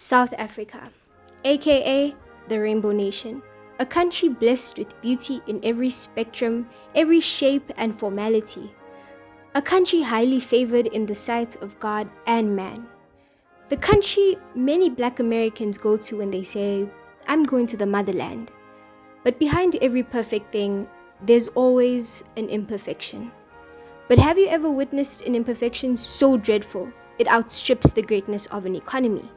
South Africa, aka the Rainbow Nation, a country blessed with beauty in every spectrum, every shape and formality, a country highly favored in the sight of God and man. The country many Black Americans go to when they say, "I'm going to the motherland." But behind every perfect thing, there's always an imperfection. But have you ever witnessed an imperfection so dreadful it outstrips the greatness of an economy?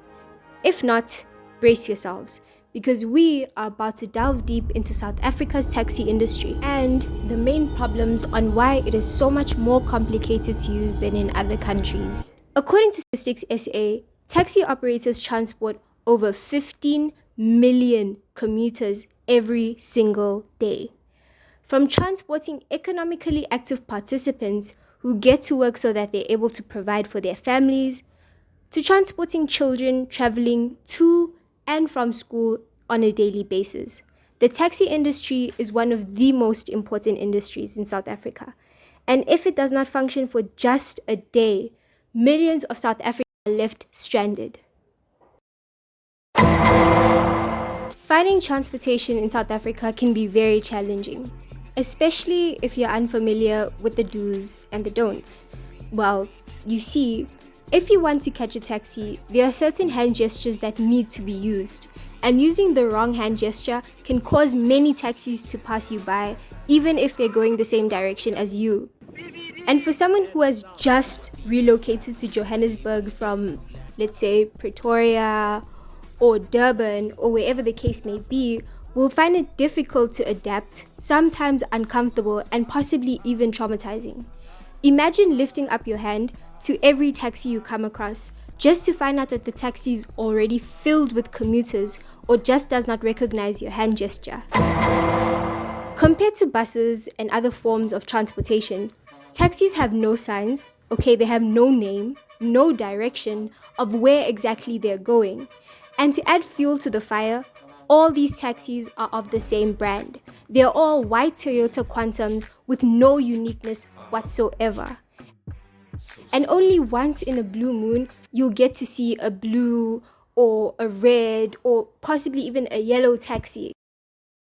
If not, brace yourselves, because we are about to delve deep into South Africa's taxi industry and the main problems on why it is so much more complicated to use than in other countries. According to Statistics SA, taxi operators transport over 15 million commuters every single day. From transporting economically active participants who get to work so that they're able to provide for their families, to transporting children traveling to and from school on a daily basis. The taxi industry is one of the most important industries in South Africa. And if it does not function for just a day, millions of South Africans are left stranded. Finding transportation in South Africa can be very challenging, especially if you're unfamiliar with the do's and the don'ts. Well, you see, if you want to catch a taxi, there are certain hand gestures that need to be used, and using the wrong hand gesture can cause many taxis to pass you by, even if they're going the same direction as you. And for someone who has just relocated to Johannesburg from, let's say, Pretoria or Durban or wherever the case may be, will find it difficult to adapt, sometimes uncomfortable, and possibly even traumatizing. Imagine lifting up your hand to every taxi you come across, just to find out that the taxi is already filled with commuters or just does not recognize your hand gesture. Compared to buses and other forms of transportation, taxis have no signs, they have no name, no direction of where exactly they're going. And to add fuel to the fire, all these taxis are of the same brand. They're all white Toyota Quantums with no uniqueness whatsoever. And only once in a blue moon, you'll get to see a blue or a red or possibly even a yellow taxi.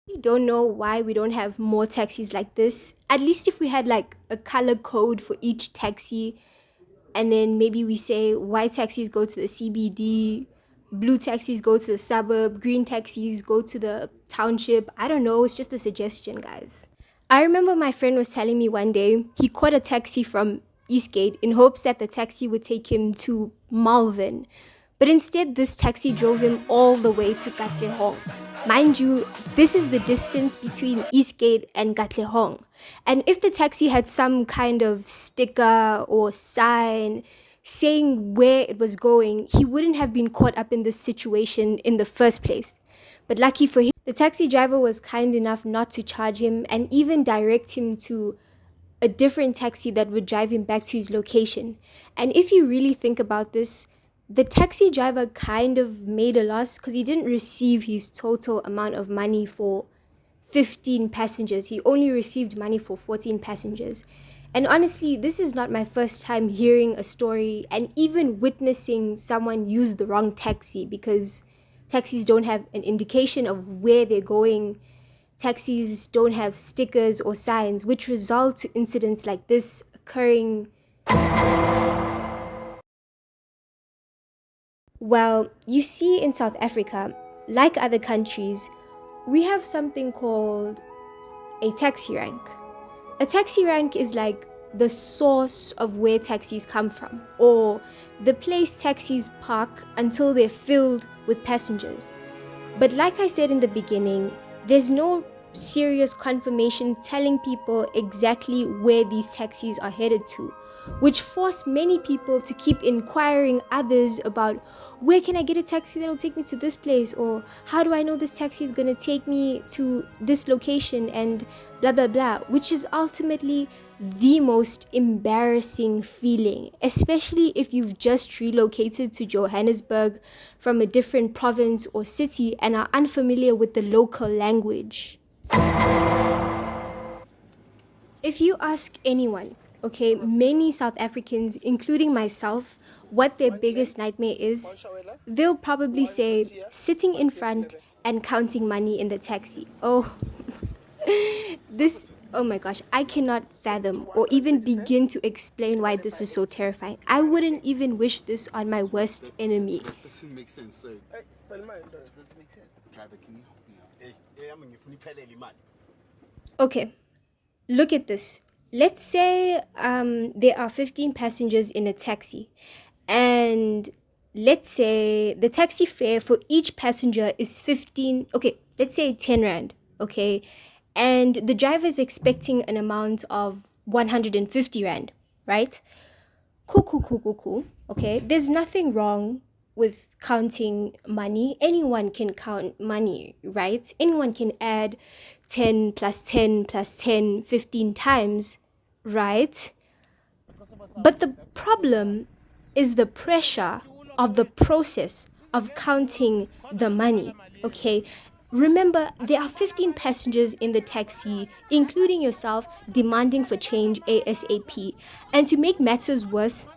I don't know why we don't have more taxis like this. At least if we had like a color code for each taxi, and then maybe we say white taxis go to the CBD, blue taxis go to the suburb, green taxis go to the township. I don't know, it's just a suggestion, guys. I remember my friend was telling me one day he caught a taxi from Eastgate in hopes that the taxi would take him to Malvern. But instead, this taxi drove him all the way to Katlehong. Mind you, this is the distance between Eastgate and Katlehong. And if the taxi had some kind of sticker or sign saying where it was going, he wouldn't have been caught up in this situation in the first place. But lucky for him, the taxi driver was kind enough not to charge him and even direct him to a different taxi that would drive him back to his location. And if you really think about this, the taxi driver kind of made a loss because he didn't receive his total amount of money for 15 passengers. He only received money for 14 passengers. And honestly, this is not my first time hearing a story and even witnessing someone use the wrong taxi, because taxis don't have an indication of where they're going. Taxis don't have stickers or signs, which result to incidents like this occurring. Well, you see, in South Africa, like other countries, we have something called a taxi rank. A taxi rank is like the source of where taxis come from, or the place taxis park until they're filled with passengers. But like I said in the beginning, there's no serious confirmation telling people exactly where these taxis are headed to, which force many people to keep inquiring others about, where can I get a taxi that'll take me to this place, or how do I know this taxi is gonna take me to this location, and blah blah blah, which is ultimately the most embarrassing feeling, especially if you've just relocated to Johannesburg from a different province or city and are unfamiliar with the local language. If you ask anyone, many South Africans, including myself, what their biggest nightmare is, they'll probably say sitting in front and counting money in the taxi. Oh, this, oh my gosh, I cannot fathom or even begin to explain why this is so terrifying. I wouldn't even wish this on my worst enemy. Doesn't make sense, sir. Doesn't make sense. Driver, can you help me out? Okay, look at this. Let's say there are 15 passengers in a taxi, and let's say the taxi fare for each passenger is 15, okay, let's say 10 rand, okay, and the driver is expecting an amount of 150 rand, right? Cool, cool, cool, cool, cool. Okay, there's nothing wrong with counting money. Anyone can count money, right? Anyone can add 10 plus 10 plus 10, 15 times, right? But the problem is the pressure of the process of counting the money, okay? Remember, there are 15 passengers in the taxi, including yourself, demanding for change ASAP. And to make matters worse,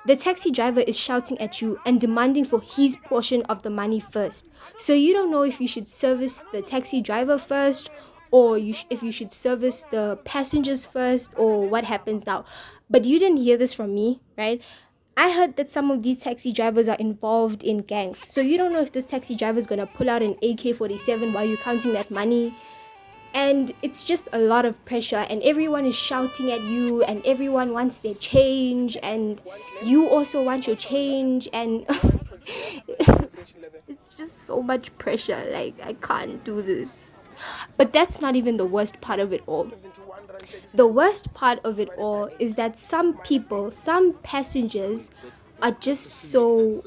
the taxi driver is shouting at you and demanding for his portion of the money first. So you don't know if you should service the taxi driver first, or if you should service the passengers first, or what happens now. But you didn't hear this from me, right? I heard that some of these taxi drivers are involved in gangs. So you don't know if this taxi driver is going to pull out an AK-47 while you're counting that money. And it's just a lot of pressure, and everyone is shouting at you, and everyone wants their change, and you also want your change, and it's just so much pressure. Like, I can't do this. But that's not even the worst part of it all. The worst part of it all is that some people, some passengers are just so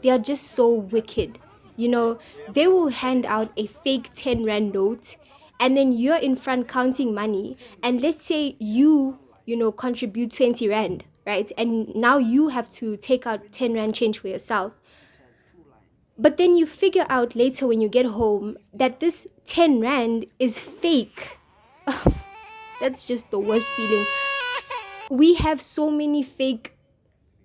they are just so wicked. You know, they will hand out a fake 10 rand note, and then you're in front counting money, and let's say you know, contribute 20 rand, right? And now you have to take out 10 rand change for yourself. But then you figure out later when you get home that this 10 rand is fake. That's just the worst feeling. We have so many fake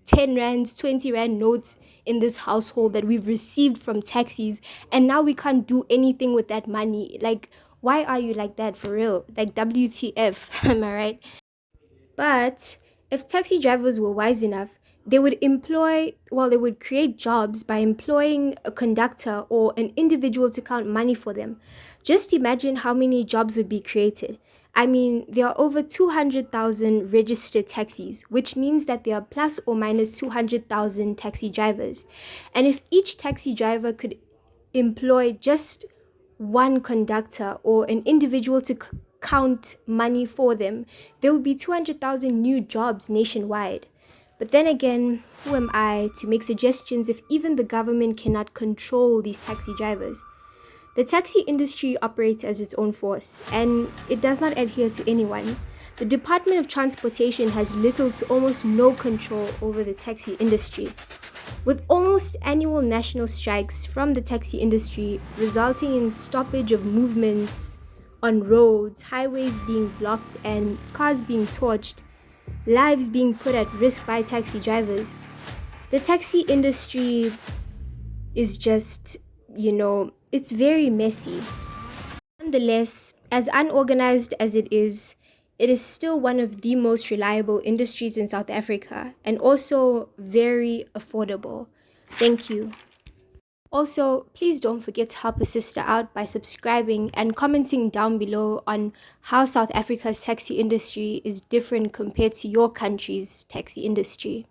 10 rands, 20 rand notes in this household that we've received from taxis, and now we can't do anything with that money. Like, why are you like that, for real? Like, WTF, am I right? But if taxi drivers were wise enough, they would they would create jobs by employing a conductor or an individual to count money for them. Just imagine how many jobs would be created. I mean, there are over 200,000 registered taxis, which means that there are plus or minus 200,000 taxi drivers. And if each taxi driver could employ just one conductor or an individual to count money for them, there will be 200,000 new jobs nationwide. But then again, who am I to make suggestions if even the government cannot control these taxi drivers? The taxi industry operates as its own force, and it does not adhere to anyone. The Department of Transportation has little to almost no control over the taxi industry, with almost annual national strikes from the taxi industry resulting in stoppage of movements on roads, highways being blocked, and cars being torched, lives being put at risk by taxi drivers. The taxi industry is just, it's very messy. Nonetheless, as unorganized as it is still one of the most reliable industries in South Africa, and also very affordable. Thank you. Also, please don't forget to help a sister out by subscribing and commenting down below on how South Africa's taxi industry is different compared to your country's taxi industry.